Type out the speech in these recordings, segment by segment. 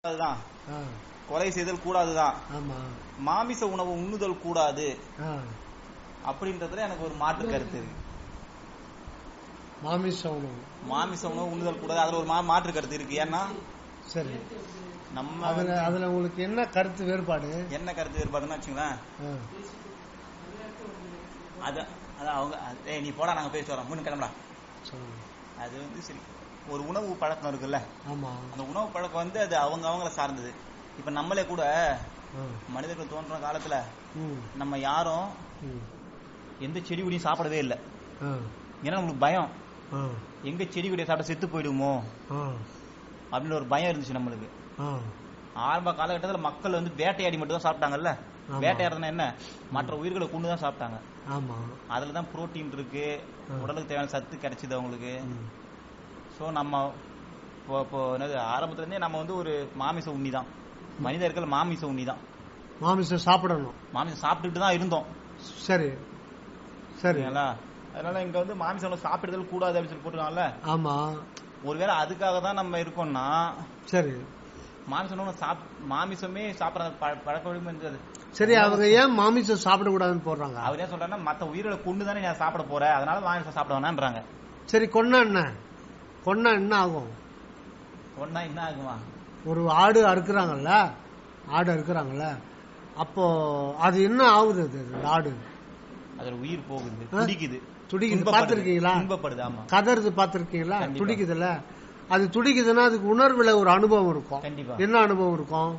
அதுதான் கொலை செய்தல் கூடாதுதான். மாமிச உணவு உண்ணுதல் கூடாது அப்படின்றதுல எனக்கு ஒரு மாற்று கருத்து இருக்கு. மாமிச உணவு உண்ணுதல் கூடாது, அதுல ஒரு மாற்று கருத்து இருக்கு. ஏன்னா சரி, நம்ம அதுல உங்களுக்கு என்ன கருத்து வேறுபாடு? என்ன கருத்து வேறுபாடுன்னு வச்சுங்களேன், அவங்க நீ போடா நாங்க பேசி வரோம் முன்னு கிளம்புடா. அது சரி, ஒரு உணவு பழக்கம் இருக்குல்ல, அந்த உணவு பழக்கம் அது அவங்கள சார்ந்தது. இப்ப நம்மளே கூட மனிதர்கள் தோன்ற காலத்துல நம்ம யாரும் எந்த செடி கொடியும் சாப்பிடவே இல்லை. ஏன்னா நம்மளுக்கு பயம், எங்க செடி கொடியை சாப்பிட செத்து போயிடுமோ அப்படின்னு ஒரு பயம் இருந்துச்சு நம்மளுக்கு. ஆரம்ப காலகட்டத்தில் மக்கள் வேட்டையாடி மட்டும் தான் சாப்பிட்டாங்கல்ல. வேட்டையாடுறதுனா என்ன, மற்ற உயிர்களை கொண்டு தான் சாப்பிட்டாங்க. அதுலதான் புரோட்டீன் இருக்கு, உடலுக்கு தேவையான சத்து கிடைச்சது அவங்களுக்கு. ஸோ நம்ம ஆரம்பத்துல இருந்தே நம்ம ஒரு மாமிச உண்ணி தான், மனிதர்கள் மாமிச உண்ணி தான். மாமிசம் சாப்பிடணும், மாமிசம் சாப்பிட்டுட்டு தான் இருந்தோம். சரி சரிங்களா? அதனால இங்க மாமிசம் சாப்பிடுதல் கூடாது அப்படின்னு சொல்லி போட்டுருக்காங்கல்ல. ஆமா, ஒருவேளை அதுக்காக தான் நம்ம இருக்கோம்னா சரி, மாமிசமே சாப்பிடற பழக்க வழக்கம் இருந்தது. சரி, அவங்க ஏன் மாமிசம் சாப்பிடக்கூடாதுன்னு போடுறாங்க? அவர் ஏன் சொல்றாங்கன்னா, மத்த உயிர்களை கொண்டு தானே நான் சாப்பிட போறேன், அதனால மாமிசம் சாப்பிட வேணான்றாங்க. சரி, கொன்னா என்ன ஆகும்? கொன்னா என்ன ஆகுமா? ஒரு ஆடு அறுக்குறாங்கல்ல, அப்போ அது என்ன ஆகுது? அது ஆடு அதுல உயிர் போகுது, துடிக்குது, பாத்திருக்கீங்களா? ஆமா, கதறது பாத்திருக்கீங்களா? துடிக்குதுல்ல, அது துடிக்குதுன்னா அதுக்கு உணர்வுல ஒரு அனுபவம் இருக்கும். கண்டிப்பா. என்ன அனுபவம் இருக்கும்?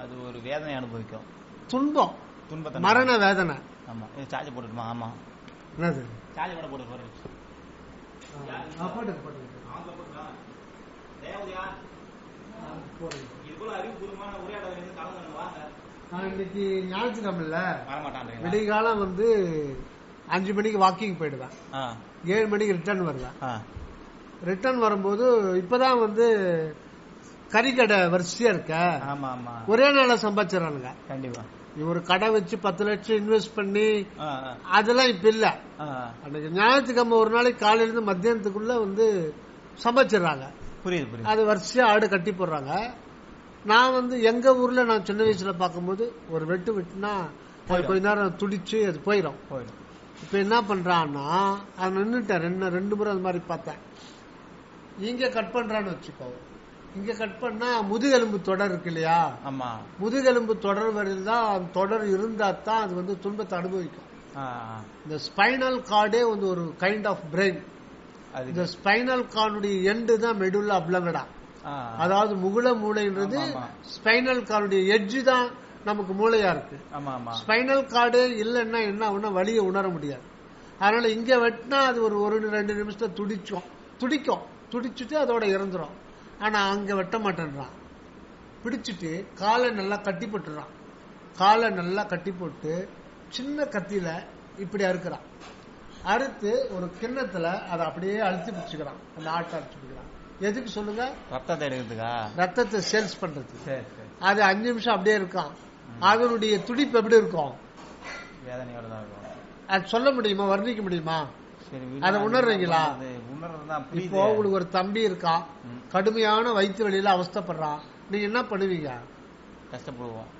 அது ஒரு வேதனை அனுபவிக்கும், துன்பத்தை, மரண வேதனை. ஆமா, சார்ஜ் போட்டுமா? ஆமா, என்னது சார்ஜ் போட போட்டு இன்னைக்கு ஞாயிற்றுக்கிழமை விடிகாலம் 5 மணிக்கு வாக்கிங் போயிடுவேன், 7 மணிக்கு ரிட்டர்ன் வருவேன். ரிட்டர்ன் வரும்போது இப்பதான் கறிக்கடை வரிசையா இருக்க, ஒரே நாள சம்பாதிச்சிடறானுங்க. கண்டிப்பா, ஒரு கடை வச்சு 10 லட்சம் இன்வெஸ்ட் பண்ணி அதெல்லாம் இப்ப இல்ல. அன்னைக்கு ஞாயிற்றுக்கிழமை ஒரு நாளைக்கு காலையில இருந்து மத்தியானத்துக்குள்ள சம்பாதிச்சிடறாங்க. புரியுது. அது வரிசையா ஆடு கட்டி போடுறாங்க. நான் எங்க ஊர்ல நான் சின்ன வயசுல பாக்கும்போது ஒரு வெட்டுனா கொஞ்ச நேரம் துடிச்சு அது போயிடும். இப்ப என்ன பண்றான்னா, அது நின்னுட்டேன், 2 முறை அது மாதிரி பார்த்தேன். இங்க கட் பண்றான்னு வச்சுக்கோ, இங்க கட் பண்ணா முதுகெலும்பு தொடர் இருக்கு இல்லையா? ஆமா, முதுகெலும்பு தொடர் வரையில் தான் தொடர் இருந்தா தான் அது துன்பத்தை அனுபவிக்கும். இந்த ஸ்பைனல் கார்டே ஒரு கைண்ட் ஆஃப் பிரெயின். இந்த ஸ்பைனல் கார்டுடைய எண்டு தான் மெடுல்லா அப்ளங்கடா, அதாவது முகுல மூளைன்றது ஸ்பைனல் கார்டுடைய எட்ஜ் தான் நமக்கு மூளையா இருக்கு. ஸ்பைனல் கார்டே இல்லைன்னா என்ன ஆகும்னா வலியை உணர முடியாது. அதனால இங்க வெட்டினா அது ஒரு 2 நிமிஷத்துல துடிச்சுட்டு அதோட இறந்துரும். ஆனா அங்க வெட்ட மாட்டேன்றான், பிடிச்சிட்டு காலை நல்லா கட்டி போட்டுறான். காலை நல்லா கட்டி போட்டு சின்ன கத்தியில இப்படி அறுக்கிறான். அறுத்து ஒரு கிண்ணத்துல அதை அப்படியே அழுத்தி பிடிச்சுக்கிறான். அந்த ஆட்டை அழுத்தி பிடிக்கிறான். எதுக்கு சொல்லுங்க? ரத்தத்தை எடுக்கிறதுக்கா? ரத்தத்தை சேல்ஸ் பண்றது. அது 5 நிமிஷம் அப்படியே இருக்கான். அதனுடைய துடிப்பு எப்படி இருக்கும்? வேதனையோட தான் இருக்கும். அது சொல்ல முடியுமா, வர்ணிக்க முடியுமா? அதை உணர்றீங்களா? இப்போ உங்களுக்கு ஒரு தம்பி இருக்கான், கடுமையான வயிற்று வலியில அவஸ்தப்படுறான், நீங்க என்ன பண்ணுவீங்க? கஷ்டப்படுவோம்.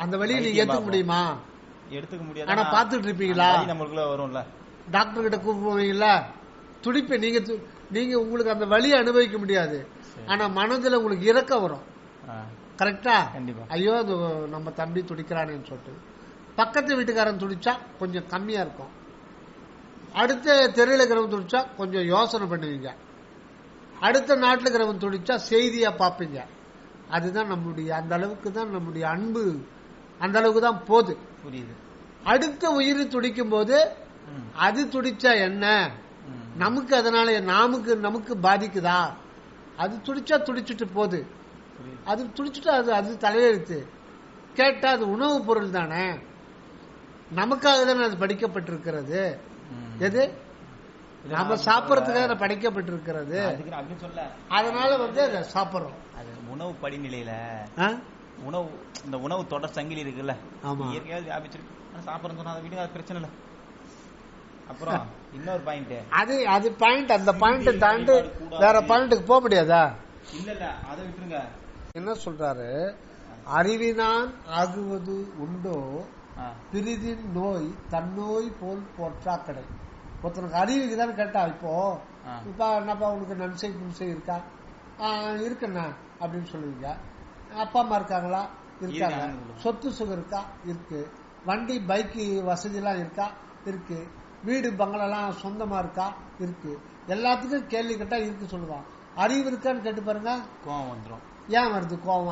அந்த வலியை நீங்க ஏத்துக்க முடியுமா? எடுத்துக்க முடியாது. ஆனா பாத்துட்டு இருப்பீங்களா? நம்மளுக்குள்ள வரும்ல, டாக்டர் கிட்ட கூப்பிடுவீங்களா? துடிப்பை நீங்க உங்களுக்கு அந்த வலியை அனுபவிக்க முடியாது, ஆனா மனதுல உங்களுக்கு இரக்கம் வரும். கரெக்டா? ஐயோ அது நம்ம தம்பி துடிக்கிறானேன்னு சொல்லிட்டு. பக்கத்து வீட்டுக்காரன் துடிச்சா கொஞ்சம் கம்மியா இருக்கும், அடுத்த தெருவில் இருக்கிறவன் துடிச்சா கொஞ்சம் யோசனை பண்ணுவீங்க, அடுத்த நாட்டில் இருக்கிறவன் துடிச்சா செய்தியா பாப்பீங்க. அதுதான் நம்முடைய, அந்த அளவுக்கு தான் நம்முடைய அன்பு, அந்த அளவுக்கு தான் போகுது. புரியுது. அடுத்த உயிர் துடிக்கும் போது அது துடிச்சா என்ன, நமக்கு அதனால நமக்கு பாதிக்குதா? அது துடிச்சா துடிச்சுட்டு போகுது, அது துடிச்சுட்டா அது தலையெழுத்து. கேட்டா அது உணவு பொருள் தானே, நமக்காக தானே அது படிக்கப்பட்டிருக்கிறது. எது நம்ம சாப்பிடறதுக்காக படிக்கப்பட்டிருக்கிறது. அதனால அதை சாப்பிடுறோம். உணவு படிநிலையில இந்த உணவு தொடர் சங்கிலி இருக்குல்ல, இயற்கையாக வியாபிச்சிருக்கு. சாப்பிடுறேன்னு சொன்னா அதை விடுங்க, அது பிரச்சனை இல்லை. அப்புறம் இன்னொரு பாயிண்ட், அது பாயிண்ட், அந்த பாயிண்ட் தாண்டி வேற பாயிண்ட்டுக்கு போக முடியாதா? இல்ல அதை விட்டுருங்க. என்ன சொல்றாரு, அறிவினான் ஆகுவது உண்டோ பிரிதின் நோய் தன்னோய் போல் போற்றாக்கடை. ஒருத்தனுக்கு அறிவுக்குதான் கேட்டா, இப்போ என்னப்பா உனக்கு நன்சை புன்சை இருக்கா? இருக்குண்ணா அப்படின்னு சொல்லுவீங்க. அப்பா அம்மா இருக்காங்களா? இருக்காங்க. சொத்து சுகம் இருக்கா? இருக்கு. வண்டி பைக்கு வசதி எல்லாம் இருக்கா? இருக்கு. வீடு பங்களெல்லாம் சொந்தமா இருக்கா? இருக்கு. எல்லாத்துக்கும் கேள்வி கேட்டா இருக்கு சொல்லுவான். அறிவு இருக்கான்னு கேட்டு பாருங்க, கோவம் வந்துடும். ஏன் வருது கோவம்?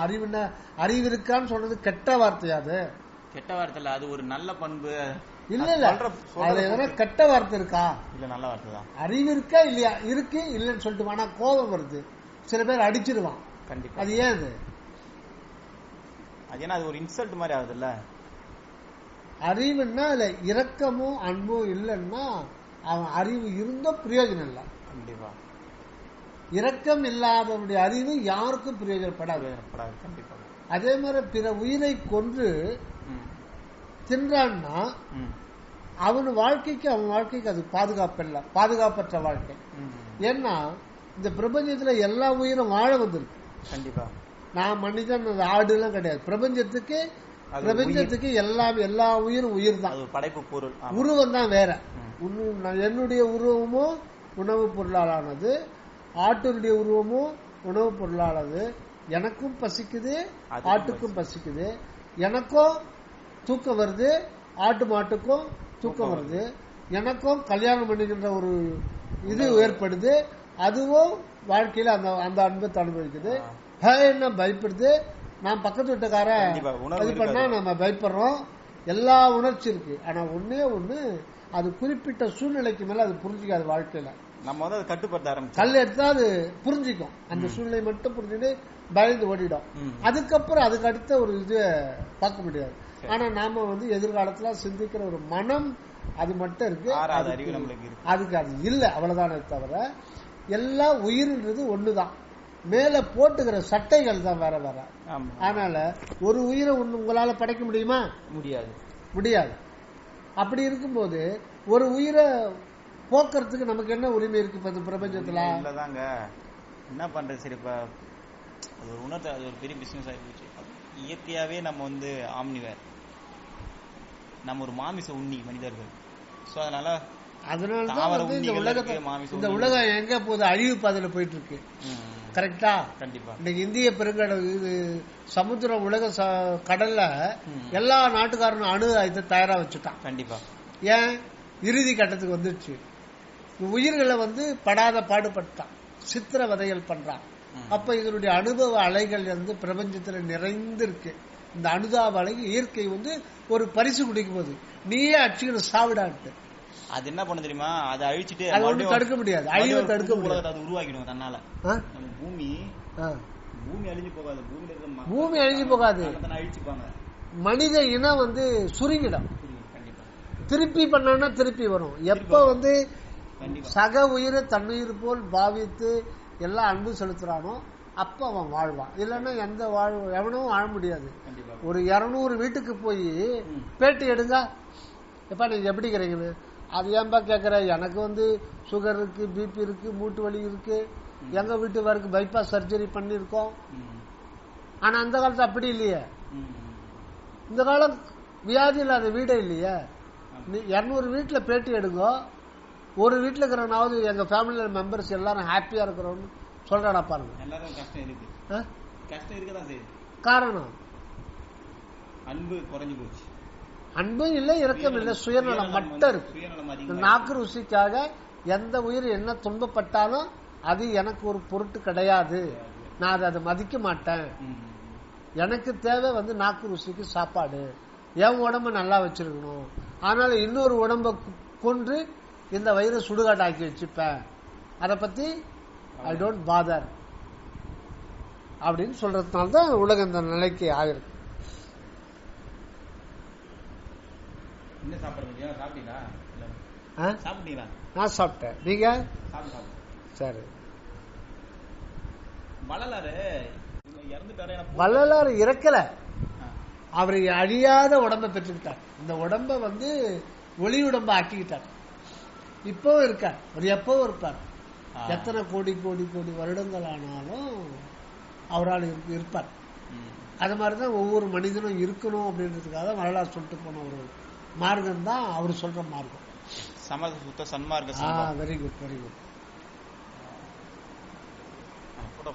அறிவு இருக்கான்னு சொல்றது கெட்ட வார்த்தையாது. கெட்ட வார்த்தை இல்ல, அது ஒரு நல்ல பண்பு. இல்ல இல்ல, அதுல எதனா கெட்ட வார்த்தை இருக்கா? இல்ல, நல்ல வார்த்தை தான். அறிவு இருக்கா இல்லையா? இருக்கு இல்லன்னு சொல்லிட்டு, ஆனா கோபம் வருது. சில பேர் அடிச்சிருவான். கண்டிப்பா. அது ஏன் அது ஏன்னா அது ஒரு இன்சல்ட் மாதிரி ஆகுதுல்ல. அறிவுன்னா அதுல இரக்கமும் அன்பும் இல்லைன்னா அவன் அறிவு இருந்தோ பிரயோஜனம் இல்லை. கண்டிப்பா. இரக்கம் இல்லாதவனுடைய அறிவு யாருக்கும் பிரயோஜனப்படாது. கண்டிப்பா. அதே மாதிரி பிற உயிரை கொன்று தின்றான்னா அவன் வாழ்க்கைக்கு அது பாதுகாப்பற்ற வாழ்க்கை. ஏன்னா இந்த பிரபஞ்சத்துல எல்லா உயிரும் வாழ வந்திருக்கு. கண்டிப்பா. நான் மனிதன் ஆடு எல்லாம் கிடையாது. பிரபஞ்சத்துக்கு எல்லா உயிரும் உயிர் தான். படைப்பு பொருள். உருவம் தான் வேற. என்னுடைய உருவமும் உணவு பொருளாலானது, ஆட்டினுடைய உருவமும் உணவு பொருளானது. எனக்கும் பசிக்குது, ஆட்டுக்கும் பசிக்குது. எனக்கும் தூக்கம் வருது, ஆட்டு மாட்டுக்கும் தூக்கம் வருது. எனக்கும் கல்யாணம் பண்ணிக்கின்ற ஒரு இது ஏற்படுது. அதுவும் வாழ்க்கையில அந்த அன்பத்தை அனுபவிக்குது. என்ன பயப்படுது, நான் பக்கத்து வீட்டுக்காரன் இது பண்ணா நம்ம பயப்படுறோம். எல்லா உணர்ச்சி இருக்கு. ஆனா ஒண்ணு அது குறிப்பிட்ட சூழ்நிலைக்கு மேல அது புரிஞ்சுக்காது. வாழ்க்கையில நம்ம வந்து கட்டுப்படுத்த ஆரம்பிச்சு கல் எடுத்தா அது புரிஞ்சுக்கும். அந்த சூழ்நிலை மட்டும் புரிஞ்சுட்டு பயந்து ஓடிடும். அதுக்கப்புறம் அதுக்கு அடுத்த ஒரு இது பார்க்க முடியாது. ஆனா நாம வந்து எதிர்காலத்துல சிந்திக்கிற ஒரு மனம் அது மட்டும் இருக்கு. அதுக்கு அது இல்ல, அவ்வளவுதானே தவிர எல்லா உயிர்ன்றது ஒண்ணுதான். மேல போட்டுக்கிற சட்டைகள் தான் வேற வேற. அதனால ஒரு உயிரை உங்களால படைக்க முடியுமா? முடியாது. அப்படி இருக்கும்போது ஒரு உயிரை போக்குறதுக்கு நமக்கு என்ன உரிமை இருக்கு இப்ப இந்த பிரபஞ்சத்துல? இல்லதாங்க, என்ன பண்றது? சரி, இப்ப அது ஒரு உணர்வு, அது ஒரு பெரிய பிசினஸ் ஆகிடுச்சு. இயற்கையாவே நம்ம வந்து ஆம்னிவேர், நம்ம ஒரு மாமிச உண்ணி மனிதர்கள். சோ அதனாலதான் இந்த உலகம் எங்க போகுது? அழிவு பாதையில போயிட்டு இருக்கு. கரெக்டா? கண்டிப்பா. இன்னைக்கு இந்திய பெருங்கடல் இது சமுத்திர உலக கடல்ல எல்லா நாட்டுக்காரனும் அணு ஆயுதத்தை தயாரா வச்சுட்டான். கண்டிப்பா. ஏன்? இறுதி கட்டத்துக்கு வந்துருச்சு. உயிர்களை வந்து படாத பாடுபட்டான், சித்திரவதைகள் பண்றான். அப்ப இதனுடைய அனுபவ அலைகள் வந்து பிரபஞ்சத்துல நிறைந்து இருக்கு. இந்த அனுதாப அலை இயற்கை வந்து ஒரு பரிசு குடிக்கும் போது நீயே அடிச்சுக்கிற சாவிடான்ட்டு அது என்ன பண்ண தெரியுமா? அதை அழிச்சிட்டு தடுக்க முடியாது. அழிவை தடுக்க முடியாது. அது உருவாக்கிடும் தன்னால. பூமி அழிஞ்சு போகாது. பூமி அழிஞ்சு போகாது. அழிச்சுப்பாங்க. மனித இனம் வந்து சுருங்கிடும். திருப்பி பண்ணா திருப்பி வரும். எப்ப வந்து சக உயிரை தன்னுயிர் போல் பாவித்து எல்லாம் அன்பு செலுத்துறானோ அப்ப அவன் வாழ்வான். இல்லன்னா எந்த எவனும் வாழ முடியாது. ஒரு 200 வீட்டுக்கு போய் பேட்டி எடுங்க, எப்ப நீங்க எப்படி இருக்கிறீங்கன்னு. அது ஏன்பா கேக்குற? எனக்கு வந்து சுகர் இருக்கு, பிபி இருக்கு, மூட்டு வலி இருக்கு, எங்க வீட்டுக்கு பைபாஸ் சர்ஜரி பண்ணிருக்கோம். ஆனா அந்த காலத்துல அப்படி இல்லையே. இந்த காலம் வியாதி இல்லாத வீடே இல்லையே. 200 வீட்டுல பேட்டி எடுங்க, ஒரு வீட்டுல இருக்கிறவனாவது எங்க ஃபேமிலி மெம்பர்ஸ் எல்லாரும் ஹாப்பியா இருக்கிறோம்னு சொல்றானா பாருங்க. எல்லாரும் கஷ்டம் இருக்கு, கஷ்டம் இருக்கதான் செய்யுது. காரணம் அன்பு குறைஞ்சு போச்சு. அன்பும் இல்லை, இரக்கம் இல்லை, சுயநலம் மட்டும் இருக்கு. நாக்கு ருசிக்காக எந்த உயிர் என்ன துன்பப்பட்டாலும் அது எனக்கு ஒரு பொருட்டு கிடையாது. நான் அதை மதிக்க மாட்டேன். எனக்கு தேவை வந்து நாக்கு ருசிக்கு சாப்பாடு, என் உடம்ப நல்லா வச்சிருக்கணும். அதனால இன்னொரு உடம்ப கொன்று இந்த வயிறு சுடுகாட்டாக்கி வச்சுப்பேன். அதை பத்தி ஐ டோன்ட் பாதர் அப்படின்னு சொல்றதுனால தான் உலகம் இந்த நிலைக்கு ஆயிருக்கு. நான் சாப்பிட்டேன். நீங்க? சரி. வள்ளலாறு இறக்கல, அவர் அழியாத உடம்பை பெற்றுக்கிட்டார். இந்த உடம்ப வந்து ஒளி உடம்ப ஆக்கிக்கிட்டார். இப்பவும் இருக்கார், அவர் எப்பவும் இருப்பார். எத்தனை கோடி கோடி கோடி வருடங்கள் ஆனாலும் அவரால் இருப்பார். அது மாதிரிதான் ஒவ்வொரு மனிதனும் இருக்கணும் அப்படின்றதுக்காக வரலாறு சொல்லிட்டு போன ஒரு மார்க்கம் தான் அவர் சொல்ற மார்க்கம். சமசுத்த சன்மார்க்க. Very good, very good.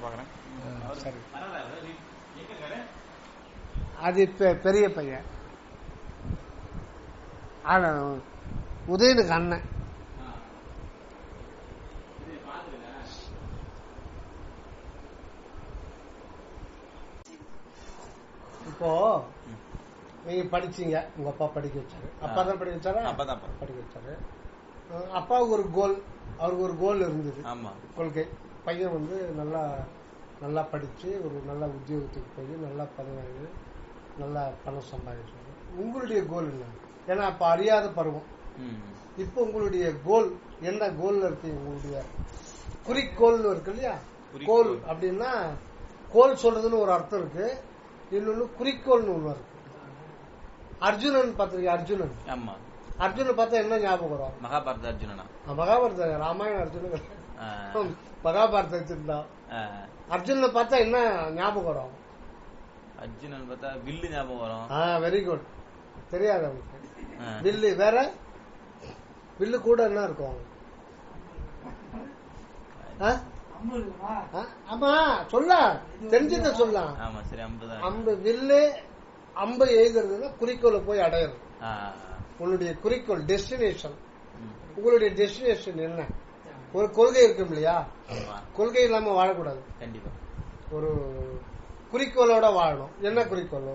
பாக்குறேன். சரி, அது பெரிய பையன் உதயனுக்கு அண்ணன். இப்போ நீங்க படிச்சீங்க, உங்க அப்பா படிக்க வச்சாரு, அப்பா தான் படிக்க வச்சாரு, படிக்க வச்சாரு. அப்பாவுக்கு ஒரு கோல், அவருக்கு ஒரு கோல் இருந்தது, கொள்கை. பையன் வந்து நல்லா படிச்சு ஒரு நல்ல உத்தியோகத்துக்கு போய் நல்லா பதவி, நல்லா பணம் சம்பாதிச்சு. உங்களுடைய கோல் என்ன? ஏன்னா அப்ப அறியாத பருவம். இப்ப உங்களுடைய கோல் என்ன? கோல் இருக்கு, உங்களுடைய குறிக்கோள் இருக்கு இல்லையா? கோல் அப்படின்னா கோல் சொல்றதுன்னு ஒரு அர்த்தம் இருக்கு, இன்னொன்னு குறிக்கோள்னு ஒண்ணு இருக்கு. அர்ஜுனன் பாத்திருக்கீங்க? அர்ஜுனன், அர்ஜுனன் பார்த்தா என்ன ஞாபகம் வரும்? மகாபாரத அர்ஜுனனா? மகாபாரத, ராமாயண அர்ஜுனன், மகாபாரத வச்சிருந்தா. அர்ஜுனனை பார்த்தா என்ன ஞாபகம் வரும்? அர்ஜுனன் பார்த்தா வில்லு ஞாபகம் வரும். Very good. தெரியாது அவங்களுக்கு வில்லு. வேற வில்லு கூட என்ன இருக்கும்? ஆமா சொல்ல தெரிஞ்சத சொல்லலாம். அம்பு, வில்லு, அம்பு எய்துறதுன்னா குறிக்கோளை போய் அடையிறது. உன்னுடைய குறிக்கோள், டெஸ்டினேஷன். உங்களுடைய டெஸ்டினேஷன் என்ன? ஒரு கொள்கை இருக்கும் இல்லையா? கொள்கை இல்லாம வாழக்கூடாது. கண்டிப்பா ஒரு குறிக்கோளோட வாழணும். என்ன குறிக்கோள்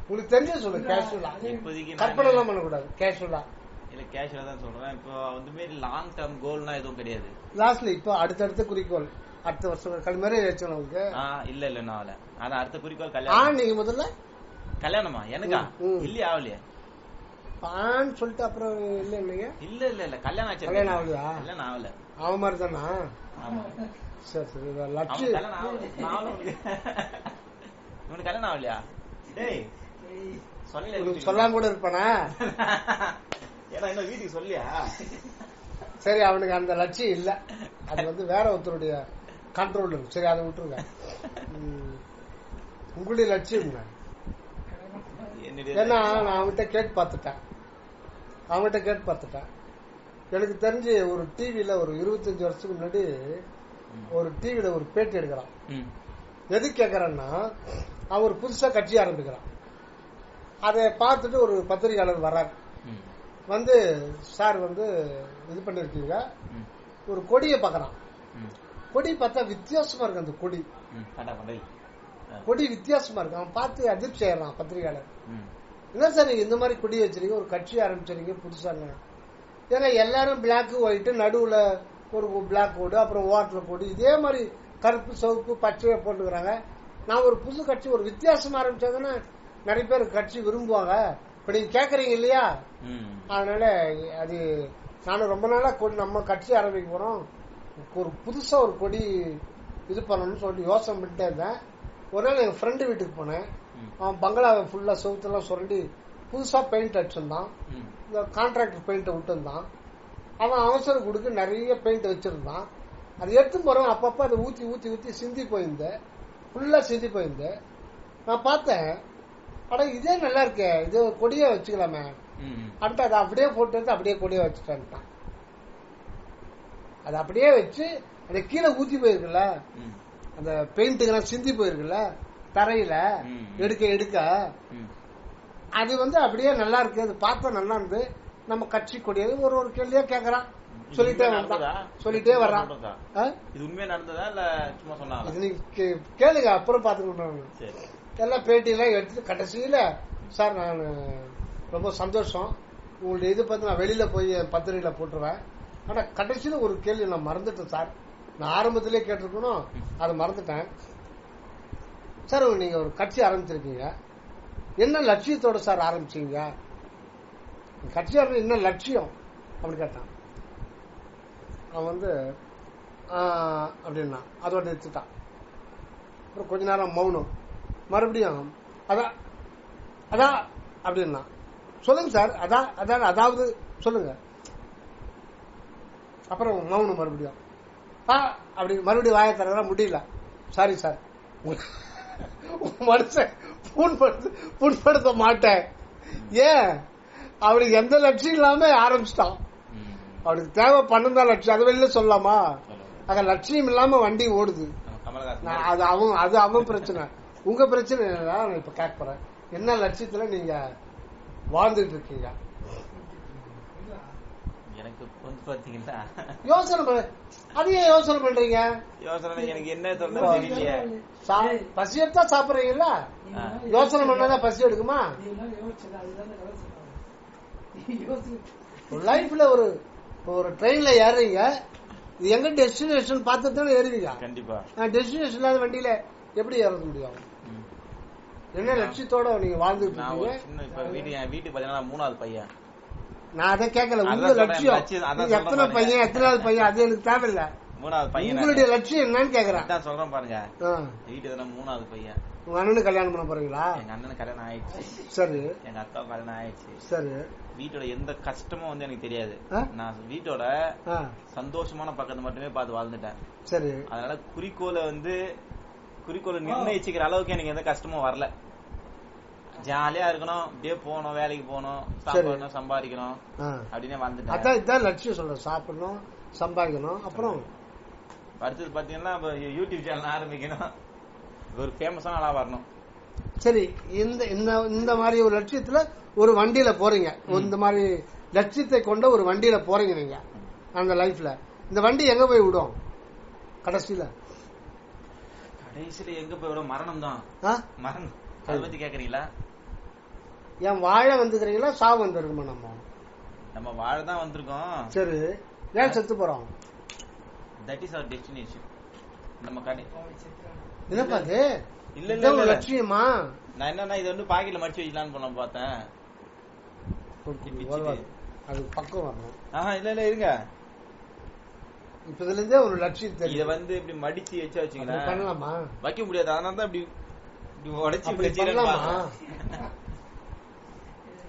உங்களுக்கு தெரிஞ்ச சொல்லு. கேஷுவலா, கற்பனை எல்லாம் பண்ணக்கூடாது. கேஷுவலா இல்ல, கேஷுவலா தான் சொல்றேன். இப்போ வந்து லாங் டர்ம் கோல்னா எதுவும் கிடையாது. லாஸ்ட்ல இப்போ அடுத்தடுத்த குறிக்கோள், அடுத்த வருஷம் கல்மேரே வச்சோம் உங்களுக்கு. இல்ல நான் அதான் அடுத்த குறிக்கோள் கல்யாணம். நீங்க முதல்ல கல்யாணமா? எனக்கா? இல்லையா, ஆகலையா சொல்லிட்டு அப்புறம் இல்ல இல்லைங்க. இல்ல கல்யாணம் ஆச்சு. கல்யாணம் ஆகலையா? கல்யாணம் ஆகல. அவன் மாதிரி தானா? சரி சரி. லட்சம் இவனுக்கு கல்யாணம் ஆகலையா? டேய் சொல்லாம கூட இருப்பானா? ஏன்னா இன்னும் வீட்டுக்கு சொல்லியா? சரி, அவனுக்கு அந்த லட்சியம் இல்ல, அது வந்து வேற ஒருத்தருடைய கண்ட்ரோல் இருக்கு. சரி, அதை விட்டுருங்க. உங்களுடைய லட்சியம் ஏன்னா நான் அவங்ககிட்ட கேட்டு பார்த்துட்டேன். எனக்கு தெரிஞ்சு ஒரு டிவில ஒரு 25 வருஷத்துக்கு முன்னாடி ஒரு டிவில ஒரு பேட்டி எடுக்கிறான். எது கேக்குறான்னா, அவர் புதுசா கட்சி ஆரம்பிக்கிறான். அதை பார்த்துட்டு ஒரு பத்திரிகையாளர் வர்றாரு. வந்து சார் வந்து இது பண்ணிருக்கீங்க, ஒரு கொடியை பார்க்கறான். கொடி பார்த்தா வித்தியாசமா இருக்கு. அந்த கொடி வித்தியாசமா இருக்கு. அவன் பார்த்து அதிர்ச்சி ஆயிடுறான் பத்திரிகையாளர். என்ன சார் நீங்க இந்த மாதிரி கொடி வச்சிருக்கீங்க, ஒரு கட்சி ஆரம்பிச்சிருக்கீங்க புதுசாங்க? ஏன்னா எல்லாரும் பிளாக் ஒயிட், நடுவுல ஒரு பிளாக் கோடு, அப்புறம் ஓட்டல கோடு, இதே மாதிரி கருப்பு சிவப்பு பச்சையை போட்டுக்கிறாங்க. நான் ஒரு புது கட்சி, ஒரு வித்தியாசம் ஆரம்பிச்சாங்கன்னா நிறைய பேர் கட்சி விரும்புவாங்க. இப்ப நீங்க கேக்குறீங்க இல்லையா? அதனால அது நானும் ரொம்ப நாளா நம்ம கட்சி ஆரம்பிக்க போறோம், ஒரு புதுசா ஒரு கொடி இது பண்ணணும்னு சொல்லி யோசனை பண்ணிட்டே இருந்தேன். ஒரு நாள் எங்க ஃப்ரெண்டு வீட்டுக்கு போனேன். அவன் பங்களாவை ஃபுல்லா செவுத்தெல்லாம் சுரண்டி புதுசா பெயிண்ட் அடிச்சிருந்தான். இந்த கான்ட்ராக்டர் பெயிண்ட விட்டுருந்தான். அவன் அவசரம் கொடுக்க நிறைய பெயிண்ட் வச்சிருந்தான். அது எடுத்து போறவன் அப்பப்ப அதை ஊத்தி ஊத்தி ஊத்தி சிந்தி போயிருந்தேன், ஃபுல்லா சிந்தி போயிருந்தேன். நான் பார்த்தேன், அட இதே நல்லா இருக்கே, இது கொடியா வச்சுக்கலாமே. அடுத்து அதை அப்படியே போட்டு அப்படியே கொடியா வச்சுட்டான். அதை அப்படியே வச்சு அந்த கீழே ஊத்தி போயிருக்குல்ல, அந்த பெயிண்ட்டுக்கெல்லாம் சிந்தி போயிருக்குல்ல தரையில எடுக்க எடுக்க, அது வந்து அப்படியே நல்லா இருக்கு. அது பார்த்தா நல்லா இருந்து நம்ம கட்சி கொடியாது. ஒரு கேள்வியா கேக்குறான், சொல்லிட்டே வர்றான். இது உண்மையா நடந்ததா இல்ல சும்மா சொன்னாங்க? இது நீங்க கேளுங்க, அப்புறம் பாத்துக்கணும். எல்லாம் பேட்டியெல்லாம் எடுத்து கடைசியில, சார் நான் ரொம்ப சந்தோஷம், உங்களுடைய இது பார்த்து நான் வெளியில போய் பத்திரிகையில போட்டுருவேன். ஆனா கடைசியில ஒரு கேள்வி நான் மறந்துட்டேன் சார், நான் ஆரம்பத்திலே கேட்டிருக்கணும், அதை மறந்துட்டேன். சார் நீங்க ஒரு கட்சி ஆரம்பிச்சிருக்கீங்க, என்ன லட்சியத்தோட சார் ஆரம்பிச்சீங்க? கட்சி ஆரம்பி என்ன லட்சியம் அப்படின்னு கேட்டான். அவன் வந்து அப்படின்னா அதோட எடுத்துட்டான். அப்புறம் கொஞ்ச நேரம் மௌனம். மறுபடியும் அதான் அதான் அப்படின்னா, சொல்லுங்க சார், அதான் அதான் அதாவது சொல்லுங்க. அப்புறம் மௌனம். மறுபடியும் அப்படி மறுபடியும் வாயை தர முடியல. சாரி சார் மனுஷன் புண்படுத்த மாட்டேன். ஏன் அவனுக்கு எந்த லட்சியம் இல்லாம ஆரம்பிச்சிட்டான். அவனுக்கு தேவை 12 லட்சம், அது வெளியில சொல்லலாமா? அங்க லட்சியம் இல்லாம வண்டி ஓடுது. அது அவன் பிரச்சனை. உங்க பிரச்சனை நான் இப்ப கேட்க போறேன். என்ன லட்சியத்துல நீங்க வாழ்ந்துட்டு இருக்கீங்க? எனக்கு பாத்தீங்கன்னா யோசனை அதையே யோசனை பண்றீங்க. யோசனை எனக்கு என்ன தெரியல. பசி எடுத்தா சாப்பிடுறீங்களா? யோசனை பண்ணாதான் பசி எடுக்குமா? லைஃப்ல ஒரு ட்ரெயின்ல ஏறுறீங்க, எங்க டெஸ்டினேஷன் பார்த்து தானே ஏறுவீங்க. கண்டிப்பா டெஸ்டினேஷன் இல்லாத வண்டியில எப்படி ஏற முடியும்? என்ன லட்சியத்தோட நீங்க வாழ்ந்துட்டு இருக்கீங்க? வீட்டுக்கு பாத்தீங்கன்னா 3வது பையன். நான் அதை கேட்கல. உங்க லட்சியம் எத்தனை பையன், எத்தனாவது பையன், அது எனக்கு தேவையில்ல. 3வது பையன். உங்களுடைய லட்சியம் என்னன்னு கேக்குறேன். சொல்றேன் பாருங்க. வீட்டுக்கு 3வது பையன். உங்க அண்ணனுக்கு கல்யாணம் பண்ண போறீங்களா? எங்க அண்ணனுக்கு கல்யாணம் ஆயிடுச்சு. சரி. எங்க அக்காவுக்கு கல்யாணம் ஆயிடுச்சு. சரி. வீட்டோட எந்த கஷ்டமும் வந்து எனக்கு தெரியாது. நான் வீட்டோட சந்தோஷமான பக்கத்தை மட்டுமே பார்த்து வாழ்ந்துட்டேன். சரி. அதனால குறிக்கோளை நிர்ணயிச்சுக்கிற அளவுக்கு எனக்கு எந்த கஷ்டமும் வரல. ஜாலியா இருக்கணும், அப்படியே போகணும், வேலைக்கு போகணும், சாப்பிடணும், சம்பாதிக்கணும் அப்படின்னு வாழ்ந்துட்டேன். அதான் இதான் லட்சியம் சொல்றேன். சாப்பிடணும், சம்பாதிக்கணும். அப்புறம் அடுத்தது பாத்தீங்கன்னா யூடியூப் சேனல் ஆரம்பிக்கணும், ஒரு ஃபேமஸான ஆளா வரணும். சரி. இந்த மாதிரி ஒரு லட்சியத்துல ஒரு வண்டியில போறீங்க, இந்த மாதிரி லட்சியத்தை கொண்ட ஒரு வண்டியில போறீங்க நீங்க அந்த லைஃப்ல. இந்த வண்டி எங்க போய் விடும் கடைசியில? எங்க போய் விடும்? மரணம் தான். மரணம். அதை பத்தி கேக்குறீங்களா? ஏன் வாழ வந்துக்கிறீங்களா, சாவு வந்துருக்குமா? நம்ம வாழ தான் வந்திருக்கோம். சரி. ஏன் செத்து போறோம்? That is our destination. நம்ம கடை என்னப்பா அது? இல்ல லட்சியமா? நான் என்னன்னா இது வந்து பாக்கெட்ல மடிச்சு வைக்கலாம்னு பண்ண பார்த்தேன். அது பக்கம் வரணும். இல்ல இருங்க. இப்ப இதுல இருந்தே ஒரு லட்சியம் தெரியும். இத வந்து இப்படி மடிச்சு வச்சீங்கன்னா பண்ணலாமா? வைக்க முடியாது. அதனால தான் இப்படி உடைச்சு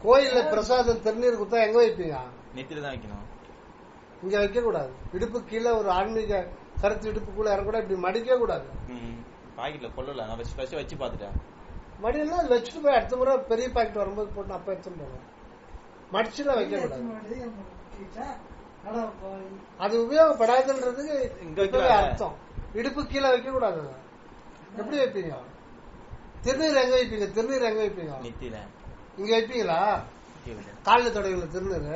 கோயில்ல பிரசாதம் திருநீர் குத்தா எங்க வைப்பீங்க? நெத்தில தான் வைக்கணும். இங்க வைக்க கூடாது. இடுப்பு கீழே ஒரு ஆன்மீக கருத்து இடுப்புக்குள்ள இறக்கூட இப்படி மடிக்க கூடாது. பாக்கெட்ல கொள்ளல. நான் வச்சு பாத்துட்டேன். மடியெல்லாம் அது வச்சுட்டு போய் அடுத்த முறை பெரிய பாக்கெட் வரும்போது போட்டு அப்ப எடுத்துட்டு போவோம். மடிச்சுலாம் வைக்க கூடாது. அது உபயோகப்படாதுன்றதுக்கு அர்த்தம். இடுப்பு கீழே வைக்க கூடாது. எப்படி வைப்பீங்க? திருநீர் எங்க வைப்பீங்க? திருநீர் எங்க வைப்பீங்க? நெத்தில. இங்க வைப்பீங்களா? காலில் தொடங்கல திருநீர்.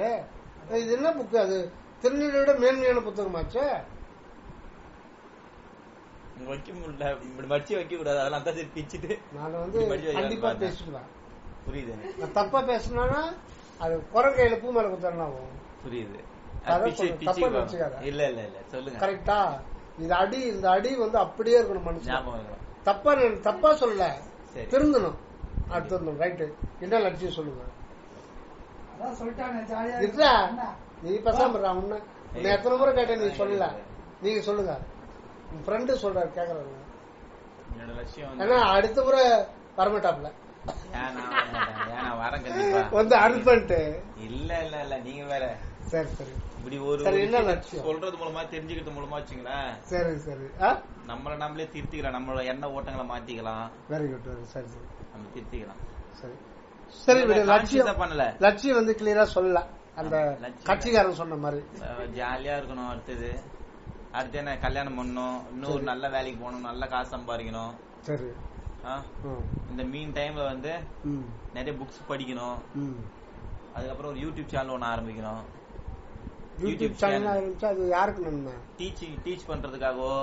இது என்ன புக்கு? அது திருநீரை விட மேன்மையான புத்தகமாச்சு. வைக்க முடியல, மடிச்சு வைக்க கூடாது. அதெல்லாம் தான் பிச்சுட்டு நான் வந்து கண்டிப்பா பேசிடுவேன். புரியுது. நான் தப்பா பேசினா அது குரங்கையில பூ மேல குத்தரலாம். புரியுது. இல்ல இல்ல இல்ல சொல்லுங்க. கரெக்டா? இந்த அடி வந்து அப்படியே இருக்கணும் மனுஷன். தப்பா சொல்லல, திருந்தணும். அடுத்து ரைட்டு. என்ன லட்சியம் சொல்லுங்க. நீ பேசாம உன்ன எத்தனை முறை கேட்ட நீ சொல்லல. நீங்க சொல்லுங்க. உன் ஃப்ரெண்டு சொல்றாரு கேக்குறாரு. ஏன்னா அடுத்த முறை வரமாட்டாப்ல வந்து அர்ப்பன்ட்டு. இல்ல இல்ல இல்ல நீங்க வேற. சரி சரி. இப்படி ஒரு சொல்றது மூலமா தெரிஞ்சுக்கிறது மூலமா வச்சுங்களேன். சரி சரி. நம்மளே திருத்திக்கலாம். நம்மளோட எண்ண ஓட்டங்களை மாத்திக்கலாம். Very good. சரி சரி. நம்ம திருத்திக்கலாம். சரி சரி. லட்சியம் பண்ணல. லட்சியம் வந்து கிளியரா சொல்லல. அந்த கட்சிக்காரன் சொன்ன மாதிரி ஜாலியா இருக்கணும். அடுத்து என்ன கல்யாணம் பண்ணணும், இன்னொரு நல்ல வேலைக்கு போகணும், நல்ல காசு சம்பாதிக்கணும். சரி. இந்த மீன் டைம்ல வந்து நிறைய புக்ஸ் படிக்கணும். அதுக்கப்புறம் ஒரு யூடியூப் சேனல் ஒன்னு ஆரம்பிக்கணும். யூடியூப் சேனல் ஆரம்பிச்சா அது யாருக்கு நன்மை? டீச் பண்றதுக்காகவோ.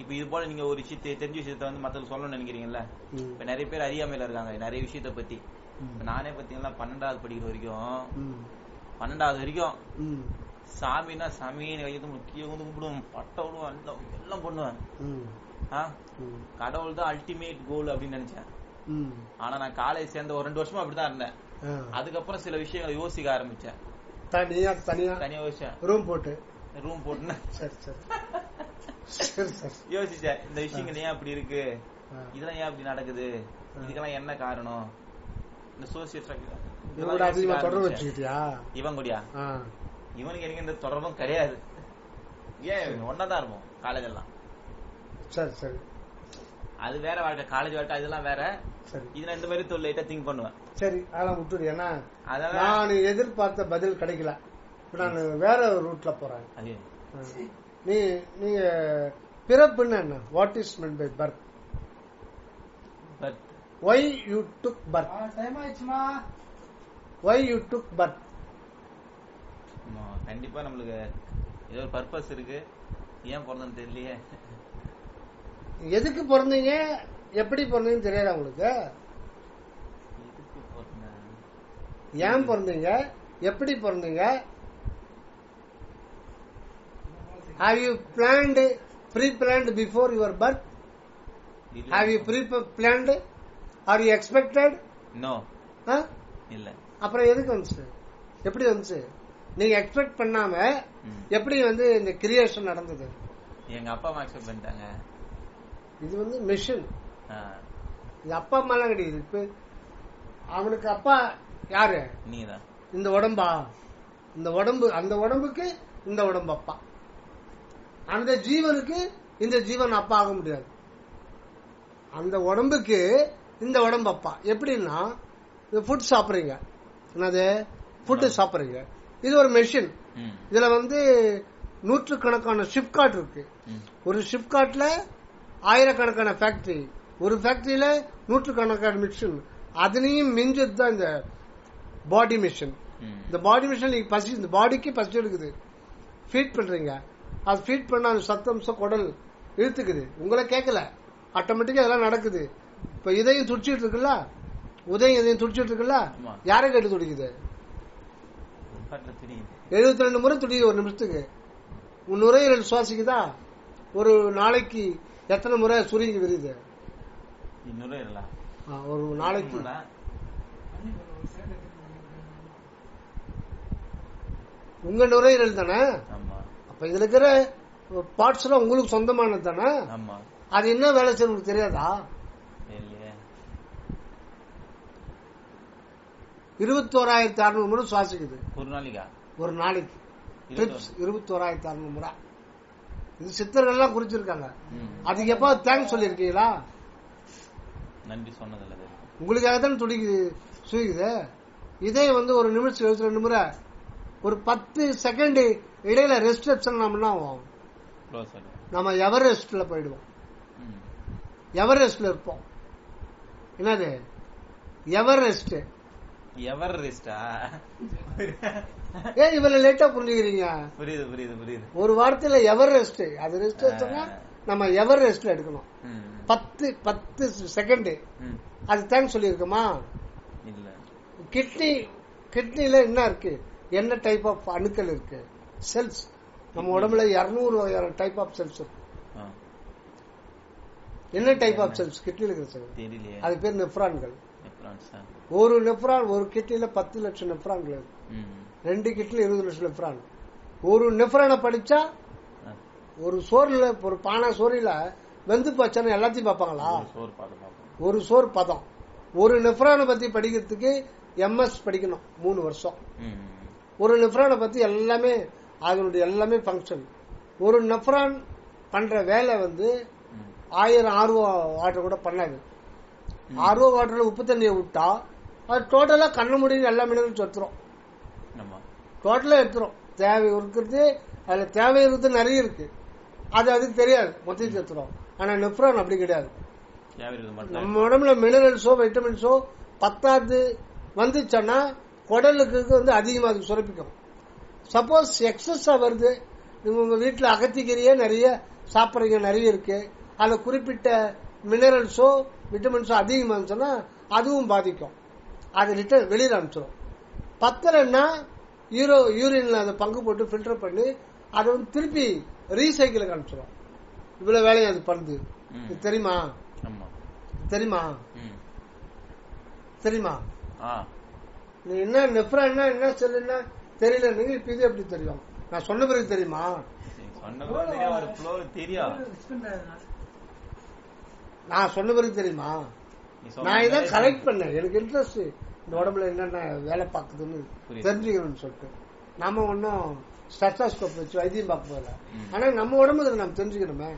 இப்ப இது போல நீங்க ஒரு விஷயத்தை தெரிஞ்ச விஷயத்த வந்து மத்தவங்க சொல்லணும்னு நினைக்கிறீங்கல்ல. இப்ப நிறைய பேர் அறியாமையில இருக்காங்க நிறைய விஷயத்த பத்தி. நானே பாத்தீங்கன்னா 12வது படிக்கிற வரைக்கும் 12வது வரைக்கும் சாமின்னா சாமின்னு கையெழுத்து முக்கிய வந்து கும்பிடுவோம், பட்டை விடுவோம், எல்லாம் பண்ணுவேன். கடவுள் தான் அல்டிமேட் கோல் அப்படின்னு நினைச்சேன். ஆனா நான் காலேஜ் சேர்ந்த ஒரு 2 வருஷமா அப்படிதான் இருந்தேன். அதுக்கப்புறம் சில விஷயங்களை யோசிக்க ஆரம்பிச்சேன். தனியா யோசிச்சேன். ரூம் போட்டு யோசிச்சேன். இந்த விஷயங்கள் ஏன் அப்படி இருக்கு, இதெல்லாம் ஏன் அப்படி நடக்குது, இதுக்கெல்லாம் என்ன காரணம், இந்த சோசியல் இவன் கூடியா இவனுக்கு எனக்கு இந்த தொடர்பும் கிடையாது. ஏன் ஒன்னாதான் இருப்போம் காலேஜ் எல்லாம். சரி சரி. அது வேற வாழ்க்கை, காலேஜ் வாழ்க்கை அதெல்லாம் வேற. சரி, இது இந்த மாதிரி தொழில் லைட்டா திங்க் பண்ணுவேன். சரி, அதெல்லாம் விட்டுடு. ஏன்னா நான் எதிர்பார்த்த பதில் கிடைக்கல. நான் வேற ரூட்ல போறேன். நீங்க பிறப்புன்னு என்ன? What is meant by birth? Why you took birth? Time ஆயிடுச்சுமா. Why you took birth? கண்டிப்பா நம்மளுக்கு ஏதோ ஒரு பர்பஸ் இருக்கு. ஏன் பிறந்தன்னு தெரியலையே. எதுக்கு பிறந்தீங்க, எப்படி பிறந்தீங்கன்னு தெரியாதா உங்களுக்கு? ஏன் பிறந்தீங்க, எப்படி பிறந்தீங்க? Have you planned, pre-planned before your birth? Have you pre-planned? Are you expected? No. இல்ல. அப்புறம் எதுக்கு வந்துச்சு, எப்படி வந்துச்சு? நீங்க எக்ஸ்பெக்ட் பண்ணாம எப்படி இந்த கிரியேஷன் நடந்தது? எங்க அப்பா அம்மா எக்ஸ்பெக்ட் பண்ணிட்டாங்க. இது மிஷன். இது அப்பா அம்மா எல்லாம் கிடையாது. இப்ப அவனுக்கு அப்பா யாரு? நீதான். இந்த உடம்பா? இந்த உடம்பு, அந்த உடம்புக்கு இந்த உடம்பு அப்பா. அந்த ஜீவனுக்கு இந்த ஜீவன் அப்பா ஆக முடியாது. அந்த உடம்புக்கு இந்த உடம்பு அப்பா. எப்படின்னா, ஃபுட் சாப்பிடுறீங்க, என்னது ஃபுட்டு சாப்பிடுறீங்க, இது ஒரு மெஷின். இதுல நூற்றுக்கணக்கான ஷிப்காட் இருக்கு. ஒரு ஷிப்காட்ல ஆயிரக்கணக்கான ஃபேக்டரி, ஒரு ஃபேக்டரியில நூற்றுக்கணக்கான மிஷின். அதுலயும் மிஞ்சதுதான் இந்த பாடி மிஷின். இந்த பாடி மிஷின் நீங்க பசி, இந்த பாடிக்கு பசி எடுக்குது, ஃபீட் பண்றீங்க. அது ஃபீட் பண்ண அந்த சத்தம்சம் குடல் இழுத்துக்குது, உங்களை கேட்கல, ஆட்டோமேட்டிக்கா அதெல்லாம் நடக்குது. இப்ப இதையும் துடிச்சிட்டு இருக்குல்ல, உதயம் இதையும் துடிச்சிட்டு இருக்குல்ல, யாரை கேட்டு துடிக்குது? 72 முறை துடிக்குது ஒரு நிமிஷத்துக்கு. நுரையீரல் சுவாசிக்குதா? ஒரு நாளைக்கு எத்தனை முறை சுருங்கி விரியுது? ஒரு நாளைக்கு உங்க நுரையீரல் தானே. அப்ப இதுல இருக்கிற பார்ட்ஸ் எல்லாம் உங்களுக்கு சொந்தமானது தானே. அது என்ன வேலை செய்ய உங்களுக்கு தெரியாதா? 21,600 முறை சுவாசிக்குது ஒரு நாளைக்கு. 21,600 முறை. இது சித்தர்கள் எல்லாம் குறிச்சிருக்காங்க. அதுக்கு எப்ப தேங்க்ஸ் சொல்லிருக்கீங்களா? நன்றி சொன்னதில்ல. உங்களுக்காக தான் துடிக்குது, சுயுது. இதே ஒரு நிமிஷம் 72 முறை. ஒரு 10 செகண்ட் இடையில ரெஸ்ட் எடுத்தோம், நம்ம என்ன ஆகும்? நம்ம எவரெஸ்ட்ல போயிடுவோம். எவரெஸ்ட்ல இருப்போம். என்னது எவரெஸ்ட்? இவ்வளவு லேட்டா புரிஞ்சுக்கிறீங்க? புரியுது புரியுது புரியுது. ஒரு வார்த்தையில எவரெஸ்ட், அது ரெஸ்ட் எடுத்தோம்னா நம்ம எவரெஸ்ட்ல எடுக்கணும். 10 செகண்ட். அது தேங்க்ஸ் சொல்லிருக்கோமா? இல்ல. கிட்னில என்ன இருக்கு? என்ன டைப் ஆஃப் அணுக்கள் இருக்கு? செல்ஸ். நம்ம உடம்புல 200 டைப் ஆஃப் செல்ஸ் இருக்கு. என்ன டைப் ஆஃப் செல்ஸ் கிட்னில இருக்கிற செல்? அது பேர் நெப்ரான்கள். ஒரு நெப்ரான், ஒரு கிட்னில 10 லட்சம் நெப்ரான்கள் இருக்கு. 2 கிட்னில 20 லட்சம் நெப்ரான். ஒரு நெப்ரானை படிச்சா ஒரு சோறுல, ஒரு பானை சோறில வெந்து போச்சான்னு எல்லாத்தையும் பார்ப்பாங்களா? ஒரு சோறு பதம். ஒரு நெப்ரானை பத்தி படிக்கிறதுக்கு எம்எஸ் படிக்கணும், 3 வருஷம். ஒரு நெப்ரானை பத்தி எல்லாமே, அதனுடைய எல்லாமே பங்கன். ஒரு நெப்ரான் பண்ற வேலை 1000 ஆர்வோ வாட்டர் கூட பண்ணாது. ஆர்வோ வாட்டர்ல உப்பு தண்ணியை விட்டா அது டோட்டலா கண்ண முடியும் எல்லா மினரல்ஸ் எடுத்துரும். டோட்டலா எடுத்துரும். தேவை இருக்கிறது, அதுல தேவை இருக்கிறது நிறைய இருக்கு, அது அதுக்கு தெரியாது, மொத்தத்தை எடுத்துரும். ஆனா நெப்ரான் அப்படி கிடையாது. நம்ம உடம்புல மினரல்ஸோ வைட்டமின்ஸோ பத்தாது வந்துச்சுன்னா குடலுக்கு அதிகமா அது சுரப்பிக்கும். சப்போஸ் எக்ஸஸா வருது, நீங்க உங்க வீட்டுல அகத்திக்கீரையே நிறைய சாப்பிடுறீங்க, நிறைய இருக்கு, அதுல குறிப்பிட்ட மினரல்ஸோ விட்டமின்ஸோ அதிகமா இருந்துச்சுன்னா அதுவும் பாதிக்கும். அது ரிட்டர்ன் வெளியில அனுப்பிச்சிடும். பத்தலைன்னா யூரின்ல அதை பங்கு போட்டு ஃபில்டர் பண்ணி அதை திருப்பி ரீசைக்கிளுக்கு அனுப்பிச்சிடும். இவ்வளவு வேலையை அது பண்ணுது. தெரியுமா? தெரியுமா? தெரியுமா? நீ என்ன நெப்ரான் என்ன சொல்லுன்னா தெரியல. நீங்க இப்ப இது எப்படி தெரியும்? நான் சொன்ன பிறகு தெரியுமா? நான் சொன்ன பிறகு தெரியுமா? நான் இதான் கலெக்ட் பண்ணேன். எனக்கு இன்ட்ரெஸ்ட் இந்த உடம்புல என்னென்ன வேலை பார்க்குதுன்னு தெரிஞ்சுக்கணும்னு சொல்லிட்டு. நம்ம ஒன்னும் ஸ்டெத்தோஸ்கோப் வச்சு வைத்தியம் பார்க்க போகல. ஆனா நம்ம உடம்புல நம்ம தெரிஞ்சுக்கணுமே.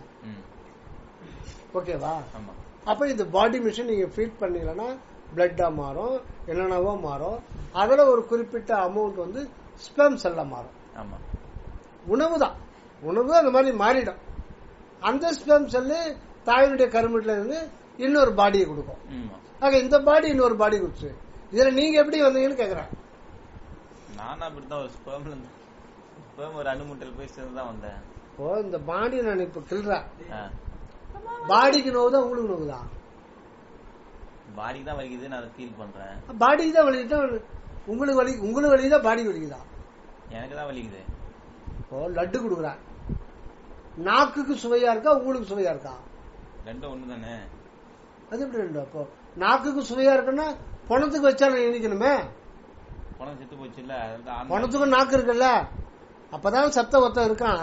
ஓகேவா? அப்ப இந்த பாடி மிஷின் நீங்க ஃபீட் பண்ணீங்கன்னா பிளட்டா மாறும், என்னென்னவோ மாறும். அதுல ஒரு குறிப்பிட்ட அமௌண்ட் வந்து ஸ்பெர்ம் செல்ல மாறும். உணவு தான், உணவு அந்த மாதிரி மாறிடும். அந்த ஸ்பெர்ம் செல்லு தாயினுடைய கருமுட்டில இருந்து இன்னொரு பாடியை கொடுக்கும். ஆக இந்த பாடி இன்னொரு பாடி கொடுத்து இதுல நீங்க எப்படி வந்தீங்கன்னு கேக்குறேன். நான் அப்படித்தான் ஒரு ஸ்பெர்ம் ஒரு அணுமுட்டையில் போய் சேர்ந்துதான் வந்தேன். இப்போ இந்த பாடி நான் இப்ப கிள்றேன், பாடிக்கு நோவுதான் உங்களுக்கு நோவுதான்? பாடிக்கு தான் வலிக்குது, நான் அதை ஃபீல் பண்றேன். பாடிக்கு தான் வலிக்குதா உங்களுக்கு வலிக்குதா பாடி வலிக்குதா? எனக்கு தான் வலிக்குது. இப்போ லட்டு கொடுக்குறேன், நாக்குக்கு சுவையா இருக்கா உங்களுக்கு சுவையா இருக்கா? ரெண்டும் ஒண்ணு தானே. அது எப்படி ரெண்டும்? அப்போ நாக்குக்கு சுவையா இருக்குன்னா பணத்துக்கு வச்சா இனிக்கணுமே. பணம் செத்து போச்சு இல்ல, பணத்துக்கும் நாக்கு இருக்குல்ல, அப்பதான் சத்த ஒத்தம் இருக்கான்.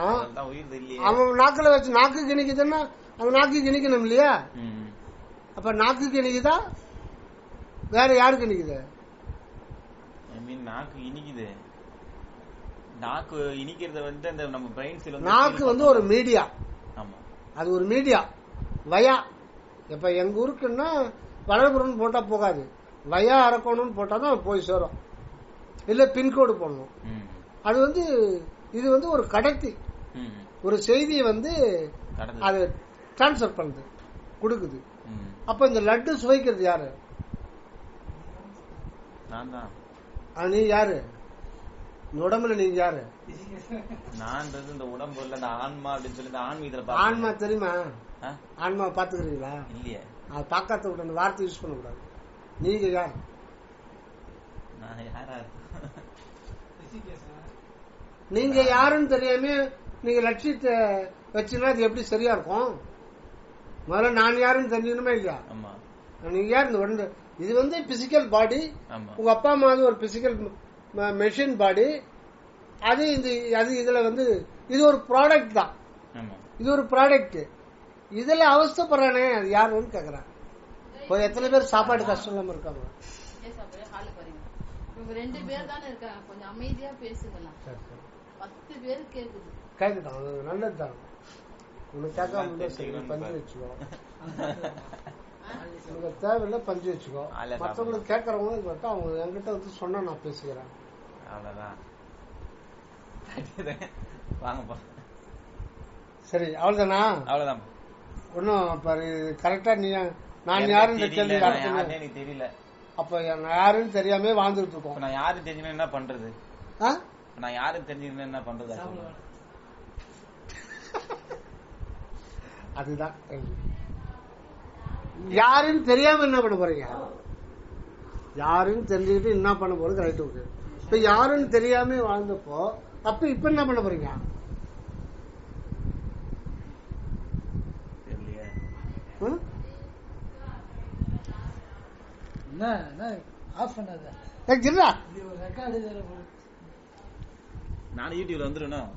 அவன் நாக்குல வச்சு நாக்குக்கு இனிக்குதுன்னா அவன் நாக்குக்கு இனிக்கணும் இல்லையா? அப்ப நாக்குக்கு இனிக்குதா வேற யாருக்கு இனிக்குது? நாக்கு இனிக்குது. நாக்கு இனிக்கிறது வந்து அந்த நம்ம பிரெயின் செல். நாக்கு வந்து ஒரு மீடியா. ஆமா, அது ஒரு மீடியா. வயா இப்ப எங்க ஊருக்குன்னா வளர்புறம் போட்டா போகாது, வயா அரக்கணும்னு போட்டாதான் போய் சேரும், இல்ல பின்கோடு போடணும். அது வந்து இது வந்து ஒரு கடத்தி, ஒரு செய்தியை வந்து அது டிரான்ஸ்பர் பண்ணுது, கொடுக்குது. அப்ப இந்த லட்டு சுவைக்கிறது யாரு? நீ யாரு? இந்த உடம்புல நீங்க யாரு? நான் இந்த உடம்பு இல்ல, ஆன்மா அப்படின்னு சொல்லி ஆன்மீகத்துல. ஆன்மா தெரியுமா? ஆன்மா பாத்துக்கிறீங்களா? இல்லையே. அது பார்க்காத உடனே வார்த்தை யூஸ் பண்ண கூடாது. நீங்க யார்? நான் யாரா? நீங்க யாருன்னு தெரியாம நீங்க லட்சியத்தை வச்சுன்னா அது எப்படி சரியா இருக்கும்? முதல்ல நான் யாருன்னு தெரிஞ்சுக்கணுமே இல்லையா? நீங்க யார்? இந்த உடம்பு இது வந்து பிசிக்கல் பாடி. உங்க அப்பா அம்மா ஒரு பிசிக்கல் மெஷின் பாடி. அது இதுல வந்து இது ஒரு ப்ராடக்ட் தான். இது ஒரு ப்ராடக்ட். இதுல அவஸ்தப்படுறானே அது யாருன்னு கேக்குறான். இப்போ எத்தனை பேர் சாப்பாடு கஷ்டம் இல்லாம இருக்காங்க? ரெண்டு பேர் தானே இருக்காங்க, கொஞ்சம் அமைதியா பேசுங்களா? 10 பேர் கேக்குது. கேக்குதான், நல்லதுதான். உனக்கு கேட்காம பஞ்சு வச்சுக்கோ, உனக்கு தேவையில்ல பஞ்சு வச்சுக்கோ. மற்றவங்களுக்கு கேட்கறவங்க அவங்க என்கிட்ட வந்து சொன்னா நான் பேசுகிறேன். அவ்வளவுதான். வாங்கப்பா. சரி, அவ்வளவுதானா? அவ்வளவுதான். ஒன்னும் கரெக்டா நீ நான் யாருன்னு கேள்வி தெரியல. அப்ப நான் யாருன்னு தெரியாம வாழ்ந்துட்டு இருக்கோம். நான் யாருன்னு தெரிஞ்சுனா என்ன பண்றது? நான் யாருன்னு தெரிஞ்சுனா என்ன பண்றது? அதுதான் யாருன்னு தெரியாம என்ன பண்ண போறீங்க? யாருன்னு தெரிஞ்சுக்கிட்டு என்ன பண்ண போறது? Right, okay. இப்ப யாருன்னு தெரியாம வாழ்ந்தப்போ அப்ப இப்ப என்ன பண்ண போறீங்க? நானும் யூடியூப்ல வந்துருவேன்.